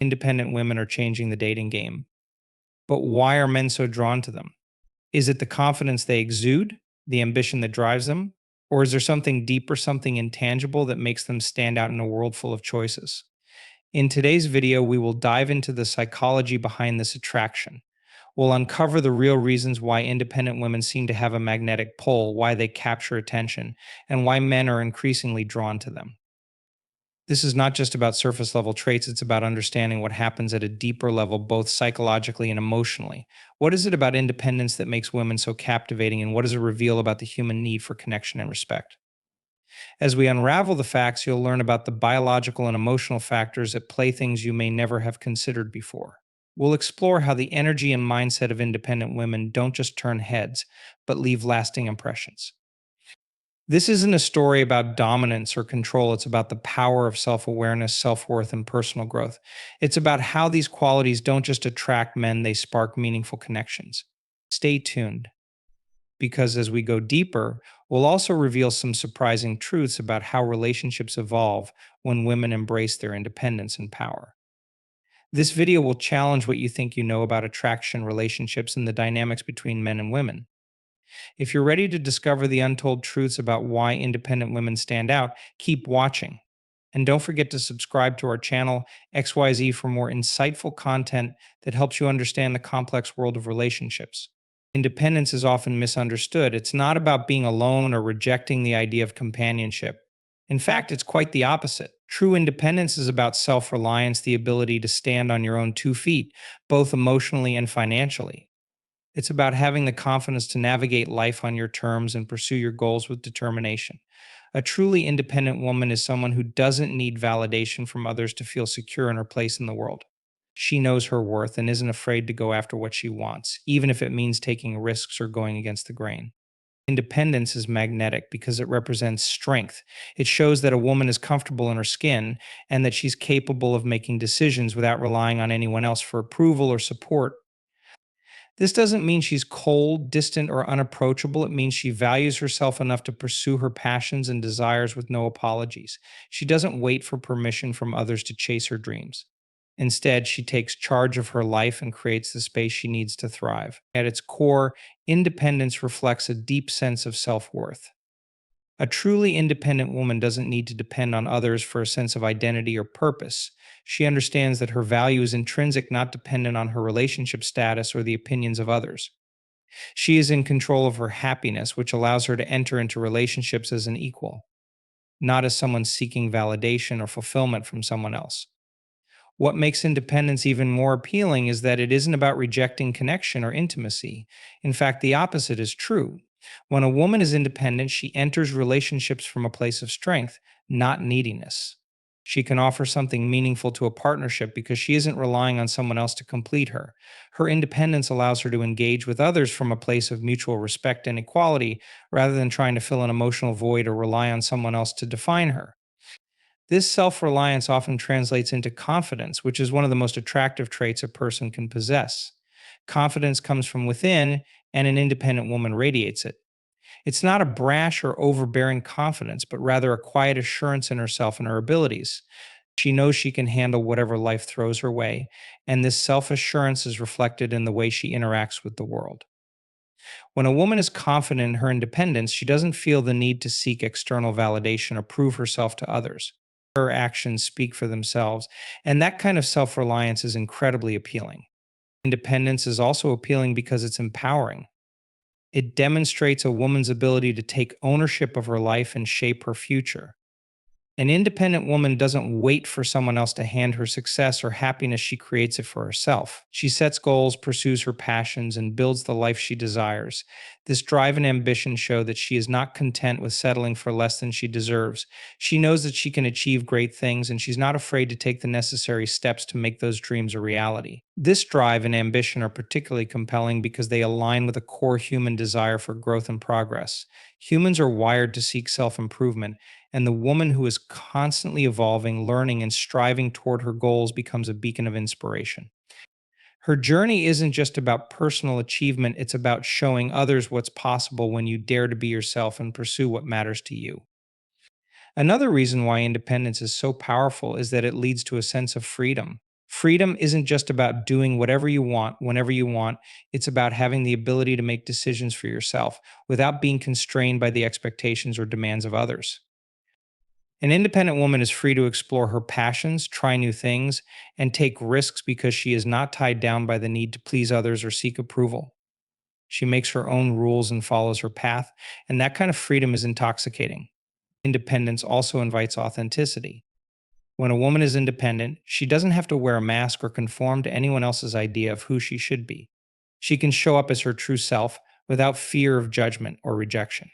Independent women are changing the dating game. But why are men so drawn to them? Is it the confidence they exude, the ambition that drives them? Or is there something deeper, something intangible that makes them stand out in a world full of choices? In today's video, we will dive into the psychology behind this attraction. We'll uncover the real reasons why independent women seem to have a magnetic pull, why they capture attention, and why men are increasingly drawn to them. This is not just about surface level traits, it's about understanding what happens at a deeper level, both psychologically and emotionally. What is it about independence that makes women so captivating, and what does it reveal about the human need for connection and respect? As we unravel the facts, you'll learn about the biological and emotional factors that play things you may never have considered before. We'll explore how the energy and mindset of independent women don't just turn heads, but leave lasting impressions. This isn't a story about dominance or control. It's about the power of self awareness, self worth, and personal growth. It's about how these qualities don't just attract men, they spark meaningful connections. Stay tuned, because as we go deeper, we'll also reveal some surprising truths about how relationships evolve when women embrace their independence and power. This video will challenge what you think you know about attraction, relationships, and the dynamics between men and women. If you're ready to discover the untold truths about why independent women stand out, keep watching. And don't forget to subscribe to our channel, XYZ, for more insightful content that helps you understand the complex world of relationships. Independence is often misunderstood. It's not about being alone or rejecting the idea of companionship. In fact, it's quite the opposite. True independence is about self reliance, the ability to stand on your own 2 feet, both emotionally and financially. It's about having the confidence to navigate life on your terms and pursue your goals with determination. A truly independent woman is someone who doesn't need validation from others to feel secure in her place in the world. She knows her worth and isn't afraid to go after what she wants, even if it means taking risks or going against the grain. Independence is magnetic because it represents strength. It shows that a woman is comfortable in her skin and that she's capable of making decisions without relying on anyone else for approval or support. This doesn't mean she's cold, distant, or unapproachable. It means she values herself enough to pursue her passions and desires with no apologies. She doesn't wait for permission from others to chase her dreams. Instead, she takes charge of her life and creates the space she needs to thrive. At its core, independence reflects a deep sense of self worth. A truly independent woman doesn't need to depend on others for a sense of identity or purpose. She understands that her value is intrinsic, not dependent on her relationship status or the opinions of others. She is in control of her happiness, which allows her to enter into relationships as an equal, not as someone seeking validation or fulfillment from someone else. What makes independence even more appealing is that it isn't about rejecting connection or intimacy. In fact, the opposite is true. When a woman is independent, she enters relationships from a place of strength, not neediness. She can offer something meaningful to a partnership because she isn't relying on someone else to complete her. Her independence allows her to engage with others from a place of mutual respect and equality rather than trying to fill an emotional void or rely on someone else to define her. This self reliance often translates into confidence, which is one of the most attractive traits a person can possess. Confidence comes from within, and an independent woman radiates it. It's not a brash or overbearing confidence, but rather a quiet assurance in herself and her abilities. She knows she can handle whatever life throws her way, and this self assurance is reflected in the way she interacts with the world. When a woman is confident in her independence, she doesn't feel the need to seek external validation or prove herself to others. Her actions speak for themselves, and that kind of self reliance is incredibly appealing. Independence is also appealing because it's empowering. It demonstrates a woman's ability to take ownership of her life and shape her future. An independent woman doesn't wait for someone else to hand her success or happiness, she creates it for herself. She sets goals, pursues her passions, and builds the life she desires. This drive and ambition show that she is not content with settling for less than she deserves. She knows that she can achieve great things, and she's not afraid to take the necessary steps to make those dreams a reality. This drive and ambition are particularly compelling because they align with a core human desire for growth and progress. Humans are wired to seek self-improvement, and the woman who is constantly evolving, learning, and striving toward her goals becomes a beacon of inspiration. Her journey isn't just about personal achievement, it's about showing others what's possible when you dare to be yourself and pursue what matters to you. Another reason why independence is so powerful is that it leads to a sense of freedom. Freedom isn't just about doing whatever you want, whenever you want. It's about having the ability to make decisions for yourself without being constrained by the expectations or demands of others. An independent woman is free to explore her passions, try new things, and take risks because she is not tied down by the need to please others or seek approval. She makes her own rules and follows her path, and that kind of freedom is intoxicating. Independence also invites authenticity. When a woman is independent, she doesn't have to wear a mask or conform to anyone else's idea of who she should be. She can show up as her true self without fear of judgment or rejection.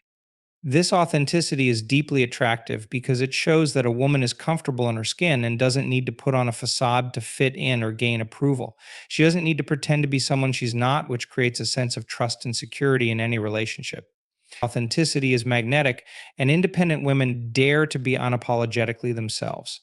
This authenticity is deeply attractive because it shows that a woman is comfortable in her skin and doesn't need to put on a facade to fit in or gain approval. She doesn't need to pretend to be someone she's not, which creates a sense of trust and security in any relationship. Authenticity is magnetic, and independent women dare to be unapologetically themselves.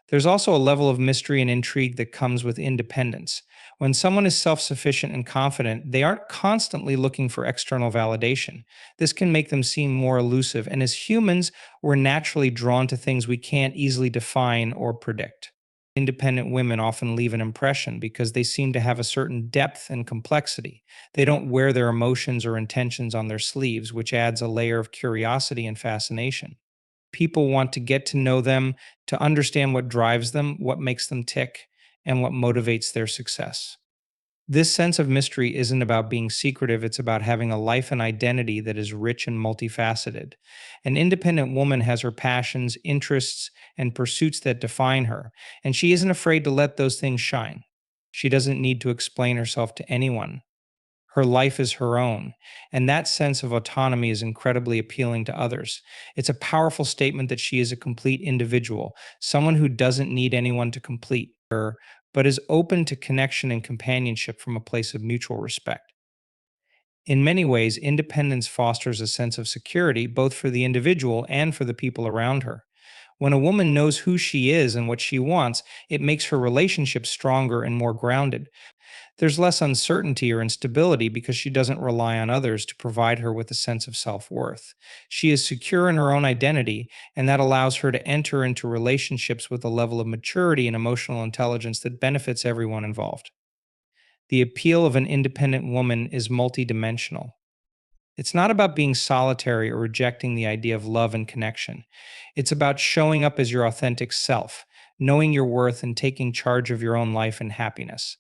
There's also a level of mystery and intrigue that comes with independence. When someone is self sufficient and confident, they aren't constantly looking for external validation. This can make them seem more elusive, and as humans, we're naturally drawn to things we can't easily define or predict. Independent women often leave an impression because they seem to have a certain depth and complexity. They don't wear their emotions or intentions on their sleeves, which adds a layer of curiosity and fascination. People want to get to know them, to understand what drives them, what makes them tick, and what motivates their success. This sense of mystery isn't about being secretive, it's about having a life and identity that is rich and multifaceted. An independent woman has her passions, interests, and pursuits that define her, and she isn't afraid to let those things shine. She doesn't need to explain herself to anyone. Her life is her own, and that sense of autonomy is incredibly appealing to others. It's a powerful statement that she is a complete individual, someone who doesn't need anyone to complete her, but is open to connection and companionship from a place of mutual respect. In many ways, independence fosters a sense of security, both for the individual and for the people around her. When a woman knows who she is and what she wants, it makes her relationships stronger and more grounded. There's less uncertainty or instability because she doesn't rely on others to provide her with a sense of self worth. She is secure in her own identity, and that allows her to enter into relationships with a level of maturity and emotional intelligence that benefits everyone involved. The appeal of an independent woman is multidimensional. It's not about being solitary or rejecting the idea of love and connection. It's about showing up as your authentic self, knowing your worth, and taking charge of your own life and happiness.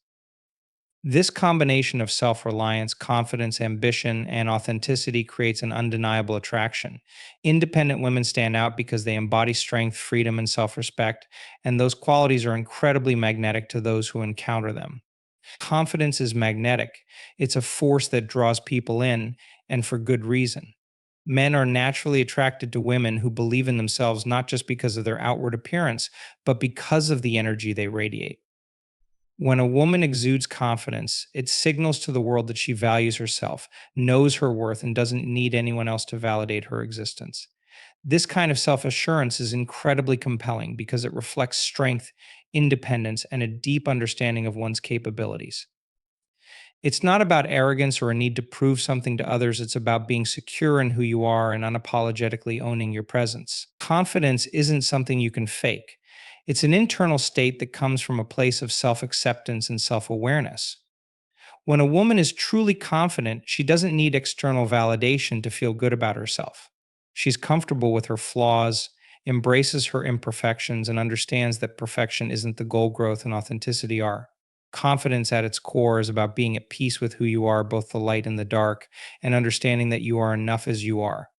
This combination of self reliance, confidence, ambition, and authenticity creates an undeniable attraction. Independent women stand out because they embody strength, freedom, and self respect, and those qualities are incredibly magnetic to those who encounter them. Confidence is magnetic, it's a force that draws people in, and for good reason. Men are naturally attracted to women who believe in themselves not just because of their outward appearance, but because of the energy they radiate. When a woman exudes confidence, it signals to the world that she values herself, knows her worth, and doesn't need anyone else to validate her existence. This kind of self assurance is incredibly compelling because it reflects strength, independence, and a deep understanding of one's capabilities. It's not about arrogance or a need to prove something to others, it's about being secure in who you are and unapologetically owning your presence. Confidence isn't something you can fake. It's an internal state that comes from a place of self acceptance and self awareness. When a woman is truly confident, she doesn't need external validation to feel good about herself. She's comfortable with her flaws, embraces her imperfections, and understands that perfection isn't the goal. Growth and authenticity are. Confidence at its core is about being at peace with who you are, both the light and the dark, and understanding that you are enough as you are.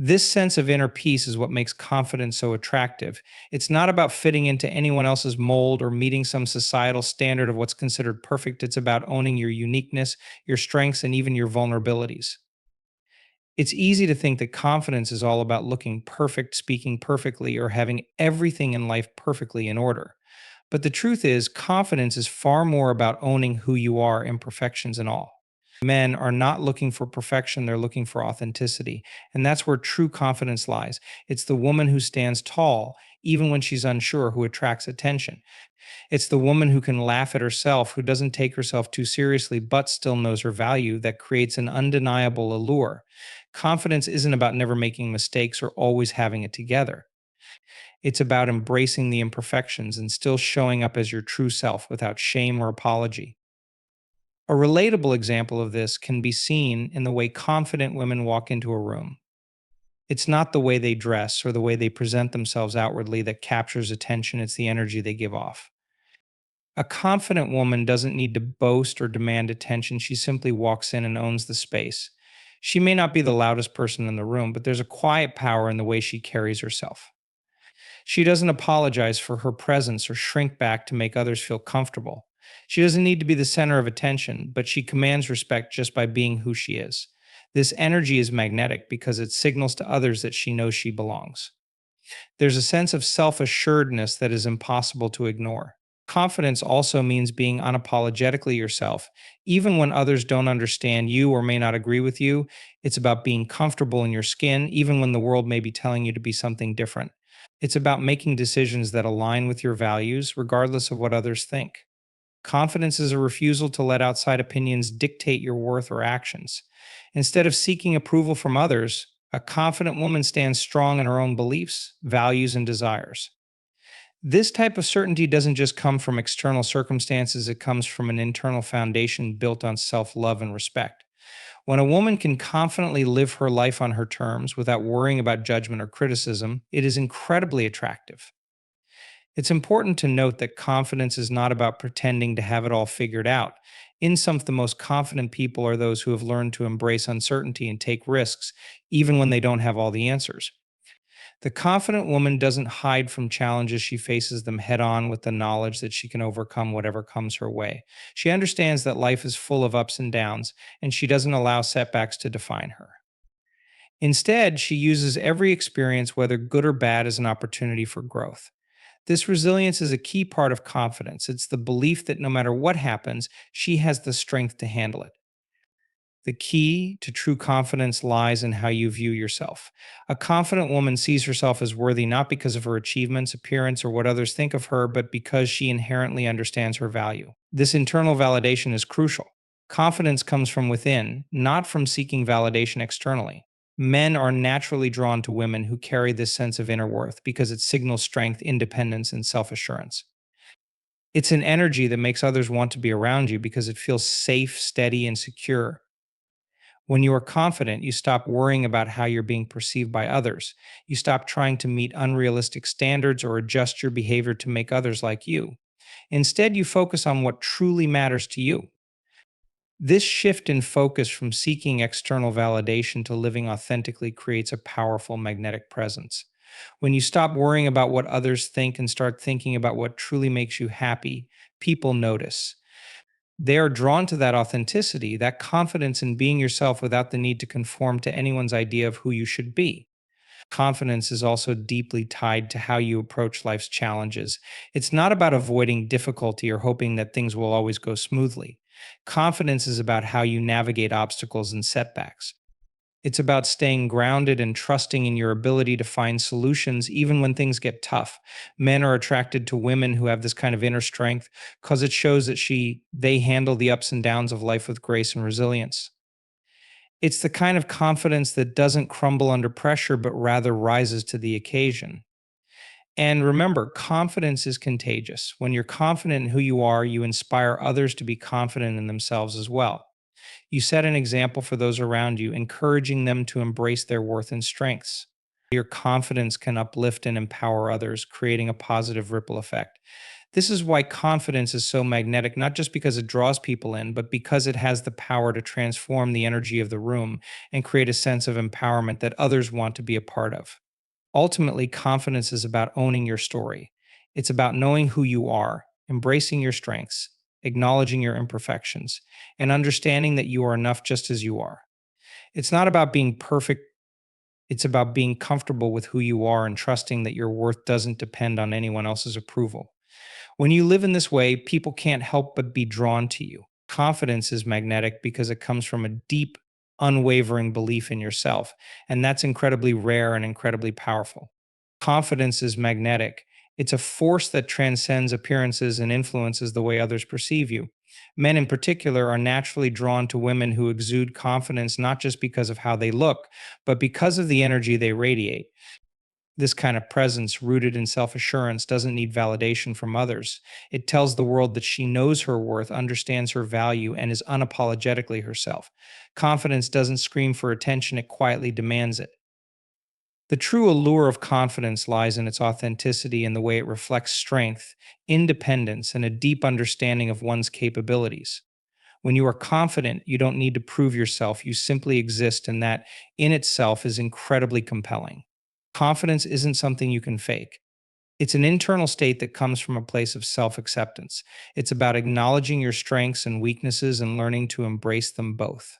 This sense of inner peace is what makes confidence so attractive. It's not about fitting into anyone else's mold or meeting some societal standard of what's considered perfect. It's about owning your uniqueness, your strengths, and even your vulnerabilities. It's easy to think that confidence is all about looking perfect, speaking perfectly, or having everything in life perfectly in order. But the truth is, confidence is far more about owning who you are, imperfections and all. Men are not looking for perfection, they're looking for authenticity. And that's where true confidence lies. It's the woman who stands tall, even when she's unsure, who attracts attention. It's the woman who can laugh at herself, who doesn't take herself too seriously, but still knows her value, that creates an undeniable allure. Confidence isn't about never making mistakes or always having it together. It's about embracing the imperfections and still showing up as your true self without shame or apology. A relatable example of this can be seen in the way confident women walk into a room. It's not the way they dress or the way they present themselves outwardly that captures attention, it's the energy they give off. A confident woman doesn't need to boast or demand attention, she simply walks in and owns the space. She may not be the loudest person in the room, but there's a quiet power in the way she carries herself. She doesn't apologize for her presence or shrink back to make others feel comfortable. She doesn't need to be the center of attention, but she commands respect just by being who she is. This energy is magnetic because it signals to others that she knows she belongs. There's a sense of self assuredness that is impossible to ignore. Confidence also means being unapologetically yourself. Even when others don't understand you or may not agree with you, it's about being comfortable in your skin, even when the world may be telling you to be something different. It's about making decisions that align with your values, regardless of what others think. Confidence is a refusal to let outside opinions dictate your worth or actions. Instead of seeking approval from others, a confident woman stands strong in her own beliefs, values, and desires. This type of certainty doesn't just come from external circumstances, it comes from an internal foundation built on self love and respect. When a woman can confidently live her life on her terms without worrying about judgment or criticism, it is incredibly attractive. It's important to note that confidence is not about pretending to have it all figured out. In some, the most confident people are those who have learned to embrace uncertainty and take risks, even when they don't have all the answers. The confident woman doesn't hide from challenges, she faces them head on with the knowledge that she can overcome whatever comes her way. She understands that life is full of ups and downs, and she doesn't allow setbacks to define her. Instead, she uses every experience, whether good or bad, as an opportunity for growth. This resilience is a key part of confidence. It's the belief that no matter what happens, she has the strength to handle it. The key to true confidence lies in how you view yourself. A confident woman sees herself as worthy not because of her achievements, appearance, or what others think of her, but because she inherently understands her value. This internal validation is crucial. Confidence comes from within, not from seeking validation externally. Men are naturally drawn to women who carry this sense of inner worth because it signals strength, independence, and self assurance. It's an energy that makes others want to be around you because it feels safe, steady, and secure. When you are confident, you stop worrying about how you're being perceived by others. You stop trying to meet unrealistic standards or adjust your behavior to make others like you. Instead, you focus on what truly matters to you. This shift in focus from seeking external validation to living authentically creates a powerful magnetic presence. When you stop worrying about what others think and start thinking about what truly makes you happy, people notice. They are drawn to that authenticity, that confidence in being yourself without the need to conform to anyone's idea of who you should be. Confidence is also deeply tied to how you approach life's challenges. It's not about avoiding difficulty or hoping that things will always go smoothly. Confidence is about how you navigate obstacles and setbacks. It's about staying grounded and trusting in your ability to find solutions even when things get tough. Men are attracted to women who have this kind of inner strength because it shows that they handle the ups and downs of life with grace and resilience. It's the kind of confidence that doesn't crumble under pressure but rather rises to the occasion. And remember, confidence is contagious. When you're confident in who you are, you inspire others to be confident in themselves as well. You set an example for those around you, encouraging them to embrace their worth and strengths. Your confidence can uplift and empower others, creating a positive ripple effect. This is why confidence is so magnetic, not just because it draws people in, but because it has the power to transform the energy of the room and create a sense of empowerment that others want to be a part of. Ultimately, confidence is about owning your story. It's about knowing who you are, embracing your strengths, acknowledging your imperfections, and understanding that you are enough just as you are. It's not about being perfect, it's about being comfortable with who you are and trusting that your worth doesn't depend on anyone else's approval. When you live in this way, people can't help but be drawn to you. Confidence is magnetic because it comes from a deep, unwavering belief in yourself, and that's incredibly rare and incredibly powerful. Confidence is magnetic. It's a force that transcends appearances and influences the way others perceive you. Men, in particular, are naturally drawn to women who exude confidence not just because of how they look, but because of the energy they radiate. This kind of presence, rooted in self assurance, doesn't need validation from others. It tells the world that she knows her worth, understands her value, and is unapologetically herself. Confidence doesn't scream for attention, it quietly demands it. The true allure of confidence lies in its authenticity and the way it reflects strength, independence, and a deep understanding of one's capabilities. When you are confident, you don't need to prove yourself, you simply exist, and that in itself is incredibly compelling. Confidence isn't something you can fake. It's an internal state that comes from a place of self acceptance. It's about acknowledging your strengths and weaknesses and learning to embrace them both.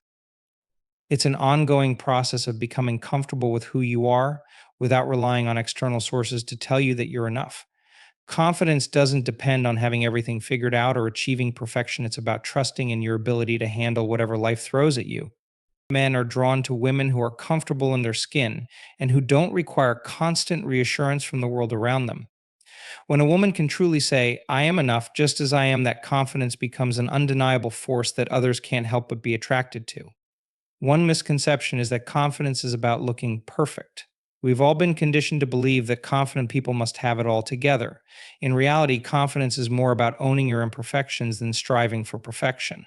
It's an ongoing process of becoming comfortable with who you are without relying on external sources to tell you that you're enough. Confidence doesn't depend on having everything figured out or achieving perfection. It's about trusting in your ability to handle whatever life throws at you. Men are drawn to women who are comfortable in their skin and who don't require constant reassurance from the world around them. When a woman can truly say, I am enough just as I am, that confidence becomes an undeniable force that others can't help but be attracted to. One misconception is that confidence is about looking perfect. We've all been conditioned to believe that confident people must have it all together. In reality, confidence is more about owning your imperfections than striving for perfection.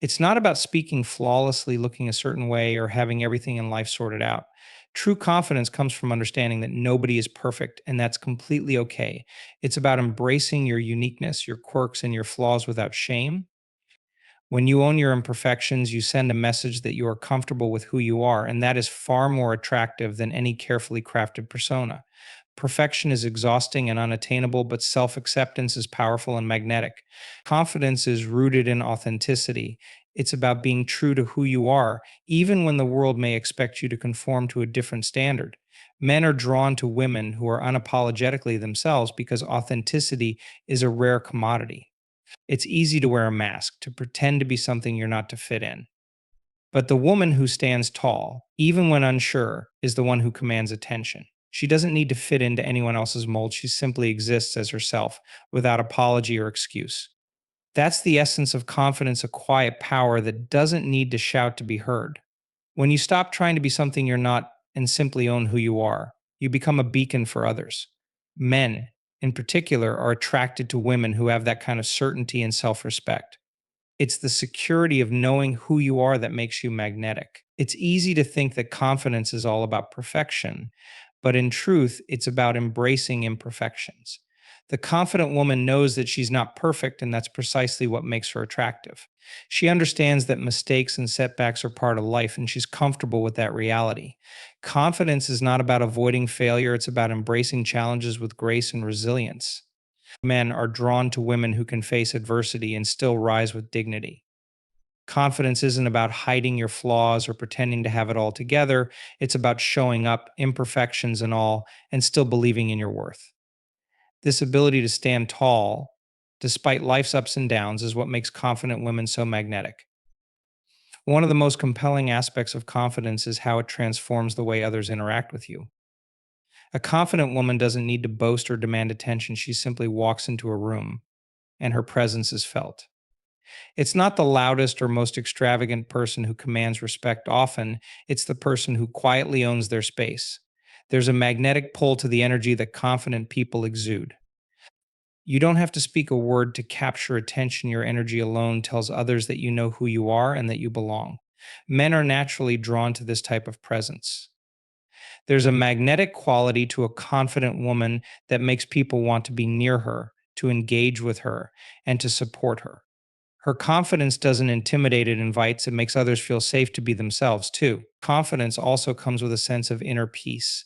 It's not about speaking flawlessly, looking a certain way, or having everything in life sorted out. True confidence comes from understanding that nobody is perfect, and that's completely okay. It's about embracing your uniqueness, your quirks, and your flaws without shame. When you own your imperfections, you send a message that you are comfortable with who you are, and that is far more attractive than any carefully crafted persona. Perfection is exhausting and unattainable, but self acceptance is powerful and magnetic. Confidence is rooted in authenticity. It's about being true to who you are, even when the world may expect you to conform to a different standard. Men are drawn to women who are unapologetically themselves because authenticity is a rare commodity. It's easy to wear a mask, to pretend to be something you're not to fit in. But the woman who stands tall, even when unsure, is the one who commands attention. She doesn't need to fit into anyone else's mold. She simply exists as herself, without apology or excuse. That's the essence of confidence, a quiet power that doesn't need to shout to be heard. When you stop trying to be something you're not and simply own who you are, you become a beacon for others. Men, in particular, are attracted to women who have that kind of certainty and self respect. It's the security of knowing who you are that makes you magnetic. It's easy to think that confidence is all about perfection, but in truth, it's about embracing imperfections. The confident woman knows that she's not perfect, and that's precisely what makes her attractive. She understands that mistakes and setbacks are part of life, and she's comfortable with that reality. Confidence is not about avoiding failure, it's about embracing challenges with grace and resilience. Men are drawn to women who can face adversity and still rise with dignity. Confidence isn't about hiding your flaws or pretending to have it all together. It's about showing up, imperfections and all, and still believing in your worth. This ability to stand tall, despite life's ups and downs, is what makes confident women so magnetic. One of the most compelling aspects of confidence is how it transforms the way others interact with you. A confident woman doesn't need to boast or demand attention. She simply walks into a room and her presence is felt. It's not the loudest or most extravagant person who commands respect. Often, it's the person who quietly owns their space. There's a magnetic pull to the energy that confident people exude. You don't have to speak a word to capture attention. Your energy alone tells others that you know who you are and that you belong. Men are naturally drawn to this type of presence. There's a magnetic quality to a confident woman that makes people want to be near her, to engage with her, and to support her. Her confidence doesn't intimidate, it invites, it makes others feel safe to be themselves too. Confidence also comes with a sense of inner peace.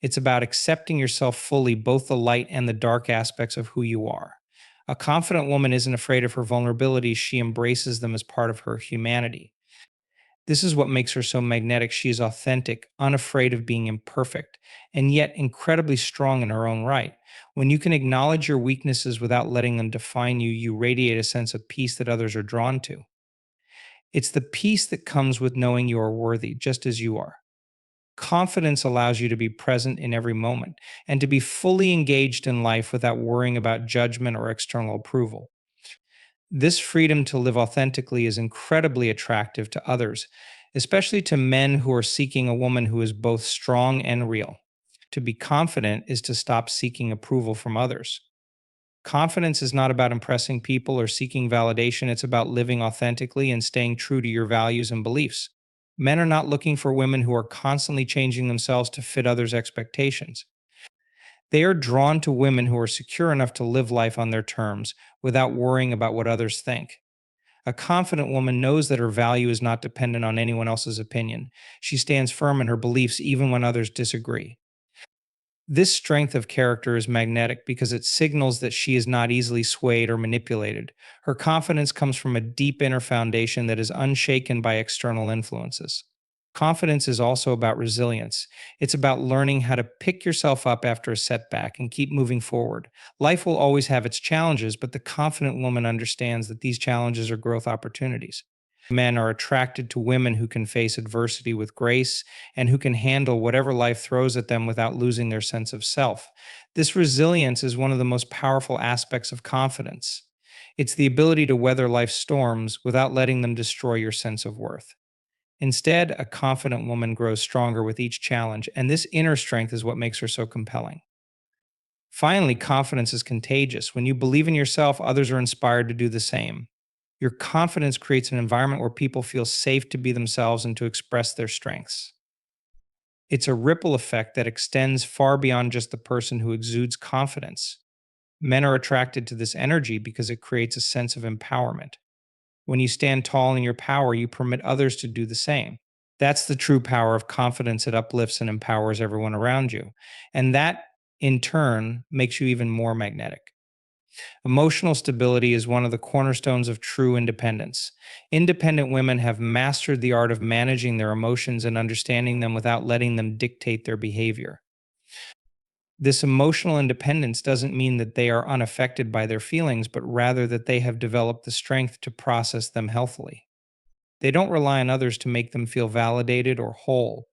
It's about accepting yourself fully, both the light and the dark aspects of who you are. A confident woman isn't afraid of her vulnerabilities, she embraces them as part of her humanity. This is what makes her so magnetic. She is authentic, unafraid of being imperfect, and yet incredibly strong in her own right. When you can acknowledge your weaknesses without letting them define you, you radiate a sense of peace that others are drawn to. It's the peace that comes with knowing you are worthy, just as you are. Confidence allows you to be present in every moment and to be fully engaged in life without worrying about judgment or external approval. This freedom to live authentically is incredibly attractive to others, especially to men who are seeking a woman who is both strong and real. To be confident is to stop seeking approval from others. Confidence is not about impressing people or seeking validation, it's about living authentically and staying true to your values and beliefs. Men are not looking for women who are constantly changing themselves to fit others' expectations. They are drawn to women who are secure enough to live life on their terms without worrying about what others think. A confident woman knows that her value is not dependent on anyone else's opinion. She stands firm in her beliefs even when others disagree. This strength of character is magnetic because it signals that she is not easily swayed or manipulated. Her confidence comes from a deep inner foundation that is unshaken by external influences. Confidence is also about resilience. It's about learning how to pick yourself up after a setback and keep moving forward. Life will always have its challenges, but the confident woman understands that these challenges are growth opportunities. Men are attracted to women who can face adversity with grace and who can handle whatever life throws at them without losing their sense of self. This resilience is one of the most powerful aspects of confidence. It's the ability to weather life's storms without letting them destroy your sense of worth. Instead, a confident woman grows stronger with each challenge, and this inner strength is what makes her so compelling. Finally, confidence is contagious. When you believe in yourself, others are inspired to do the same. Your confidence creates an environment where people feel safe to be themselves and to express their strengths. It's a ripple effect that extends far beyond just the person who exudes confidence. Men are attracted to this energy because it creates a sense of empowerment. When you stand tall in your power, you permit others to do the same. That's the true power of confidence. It uplifts and empowers everyone around you. And that, in turn, makes you even more magnetic. Emotional stability is one of the cornerstones of true independence. Independent women have mastered the art of managing their emotions and understanding them without letting them dictate their behavior. This emotional independence doesn't mean that they are unaffected by their feelings, but rather that they have developed the strength to process them healthily. They don't rely on others to make them feel validated or whole.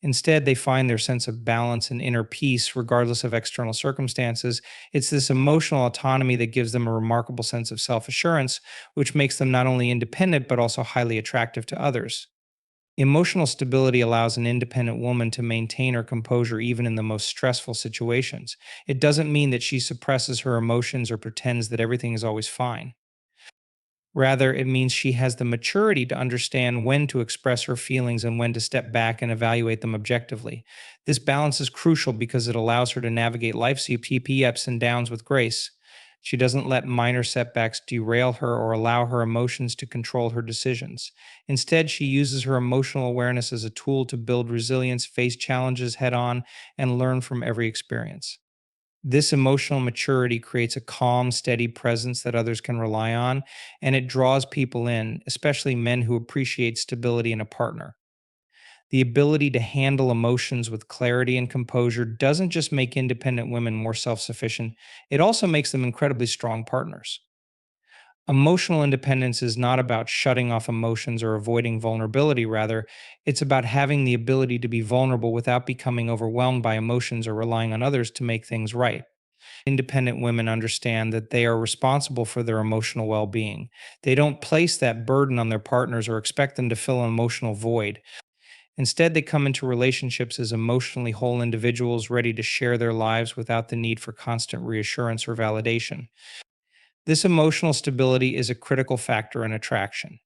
Instead, they find their sense of balance and inner peace regardless of external circumstances. It's this emotional autonomy that gives them a remarkable sense of self assurance, which makes them not only independent but also highly attractive to others. Emotional stability allows an independent woman to maintain her composure even in the most stressful situations. It doesn't mean that she suppresses her emotions or pretends that everything is always fine. Rather, it means she has the maturity to understand when to express her feelings and when to step back and evaluate them objectively. This balance is crucial because it allows her to navigate life's ups and downs with grace. She doesn't let minor setbacks derail her or allow her emotions to control her decisions. Instead, she uses her emotional awareness as a tool to build resilience, face challenges head on, and learn from every experience. This emotional maturity creates a calm, steady presence that others can rely on, and it draws people in, especially men who appreciate stability in a partner. The ability to handle emotions with clarity and composure doesn't just make independent women more self sufficient, it also makes them incredibly strong partners. Emotional independence is not about shutting off emotions or avoiding vulnerability. Rather, it's about having the ability to be vulnerable without becoming overwhelmed by emotions or relying on others to make things right. Independent women understand that they are responsible for their emotional well being. They don't place that burden on their partners or expect them to fill an emotional void. Instead, they come into relationships as emotionally whole individuals ready to share their lives without the need for constant reassurance or validation. This emotional stability is a critical factor in attraction.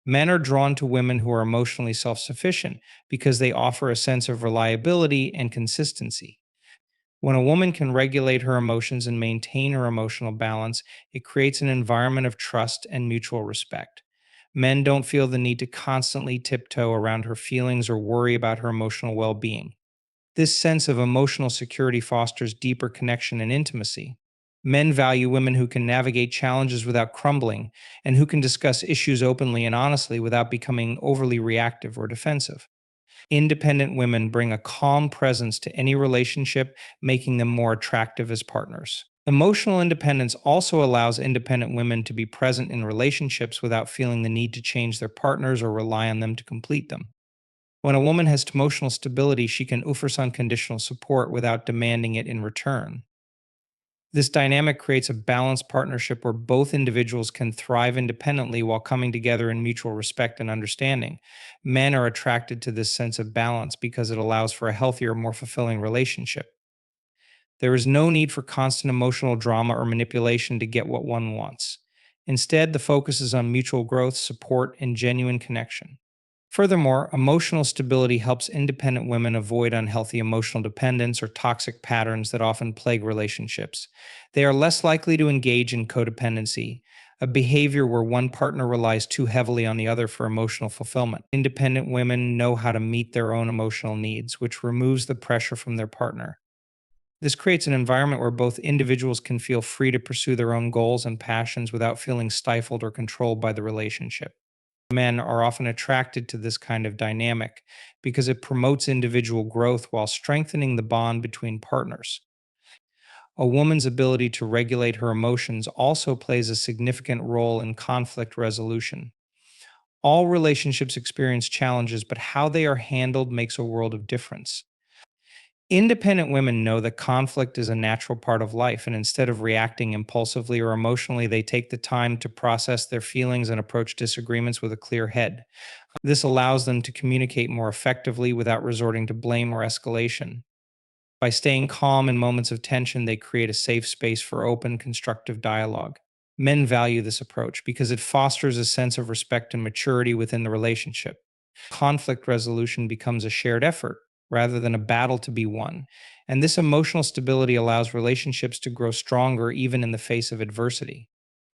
Men are drawn to women who are emotionally self sufficient because they offer a sense of reliability and consistency. When a woman can regulate her emotions and maintain her emotional balance, it creates an environment of trust and mutual respect. Men don't feel the need to constantly tiptoe around her feelings or worry about her emotional well being. This sense of emotional security fosters deeper connection and intimacy. Men value women who can navigate challenges without crumbling and who can discuss issues openly and honestly without becoming overly reactive or defensive. Independent women bring a calm presence to any relationship, making them more attractive as partners. Emotional independence also allows independent women to be present in relationships without feeling the need to change their partners or rely on them to complete them. When a woman has emotional stability, she can offer unconditional support without demanding it in return. This dynamic creates a balanced partnership where both individuals can thrive independently while coming together in mutual respect and understanding. Men are attracted to this sense of balance because it allows for a healthier, more fulfilling relationship. There is no need for constant emotional drama or manipulation to get what one wants. Instead, the focus is on mutual growth, support, and genuine connection. Furthermore, emotional stability helps independent women avoid unhealthy emotional dependence or toxic patterns that often plague relationships. They are less likely to engage in codependency, a behavior where one partner relies too heavily on the other for emotional fulfillment. Independent women know how to meet their own emotional needs, which removes the pressure from their partner. This creates an environment where both individuals can feel free to pursue their own goals and passions without feeling stifled or controlled by the relationship. Men are often attracted to this kind of dynamic because it promotes individual growth while strengthening the bond between partners. A woman's ability to regulate her emotions also plays a significant role in conflict resolution. All relationships experience challenges, but how they are handled makes a world of difference. Independent women know that conflict is a natural part of life, and instead of reacting impulsively or emotionally, they take the time to process their feelings and approach disagreements with a clear head. This allows them to communicate more effectively without resorting to blame or escalation. By staying calm in moments of tension, they create a safe space for open, constructive dialogue. Men value this approach because it fosters a sense of respect and maturity within the relationship. Conflict resolution becomes a shared effort rather than a battle to be won. And this emotional stability allows relationships to grow stronger even in the face of adversity.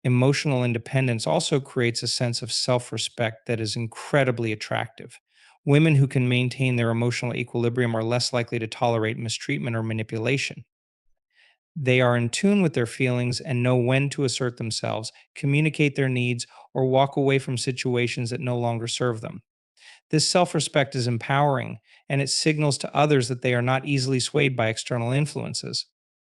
Emotional independence also creates a sense of self respect that is incredibly attractive. Women who can maintain their emotional equilibrium are less likely to tolerate mistreatment or manipulation. They are in tune with their feelings and know when to assert themselves, communicate their needs, or walk away from situations that no longer serve them. This self respect is empowering, and it signals to others that they are not easily swayed by external influences.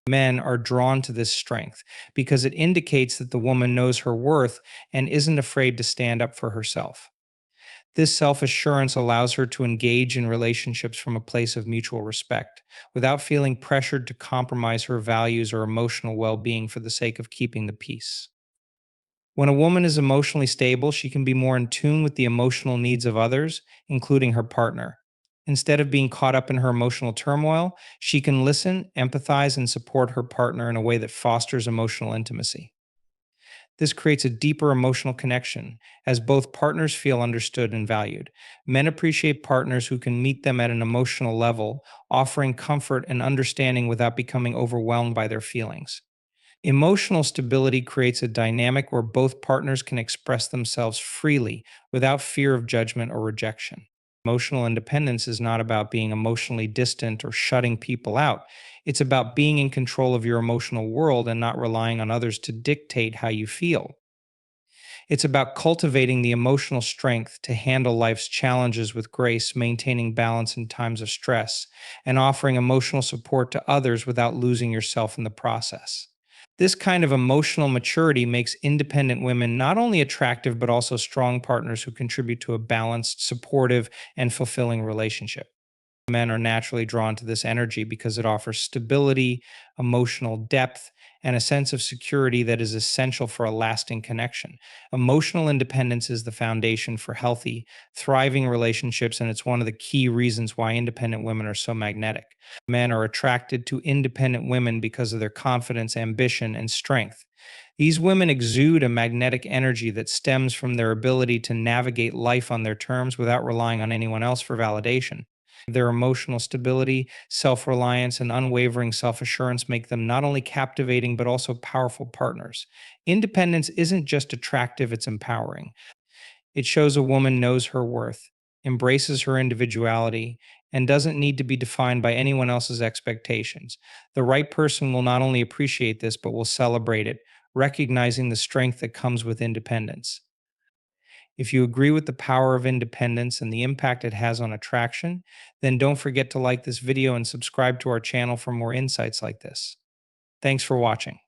Men are drawn to this strength because it indicates that the woman knows her worth and isn't afraid to stand up for herself. This self assurance allows her to engage in relationships from a place of mutual respect, without feeling pressured to compromise her values or emotional well being for the sake of keeping the peace. When a woman is emotionally stable, she can be more in tune with the emotional needs of others, including her partner. Instead of being caught up in her emotional turmoil, she can listen, empathize, and support her partner in a way that fosters emotional intimacy. This creates a deeper emotional connection as both partners feel understood and valued. Men appreciate partners who can meet them at an emotional level, offering comfort and understanding without becoming overwhelmed by their feelings. Emotional stability creates a dynamic where both partners can express themselves freely without fear of judgment or rejection. Emotional independence is not about being emotionally distant or shutting people out. It's about being in control of your emotional world and not relying on others to dictate how you feel. It's about cultivating the emotional strength to handle life's challenges with grace, maintaining balance in times of stress, and offering emotional support to others without losing yourself in the process. This kind of emotional maturity makes independent women not only attractive but also strong partners who contribute to a balanced, supportive, and fulfilling relationship. Men are naturally drawn to this energy because it offers stability, emotional depth, and a sense of security that is essential for a lasting connection. Emotional independence is the foundation for healthy, thriving relationships, and it's one of the key reasons why independent women are so magnetic. Men are attracted to independent women because of their confidence, ambition, and strength. These women exude a magnetic energy that stems from their ability to navigate life on their terms without relying on anyone else for validation. Their emotional stability, self reliance, and unwavering self assurance make them not only captivating but also powerful partners. Independence isn't just attractive, it's empowering. It shows a woman knows her worth, embraces her individuality, and doesn't need to be defined by anyone else's expectations. The right person will not only appreciate this, but will celebrate it, recognizing the strength that comes with independence. If you agree with the power of independence and the impact it has on attraction, then don't forget to like this video and subscribe to our channel for more insights like this. Thanks for watching.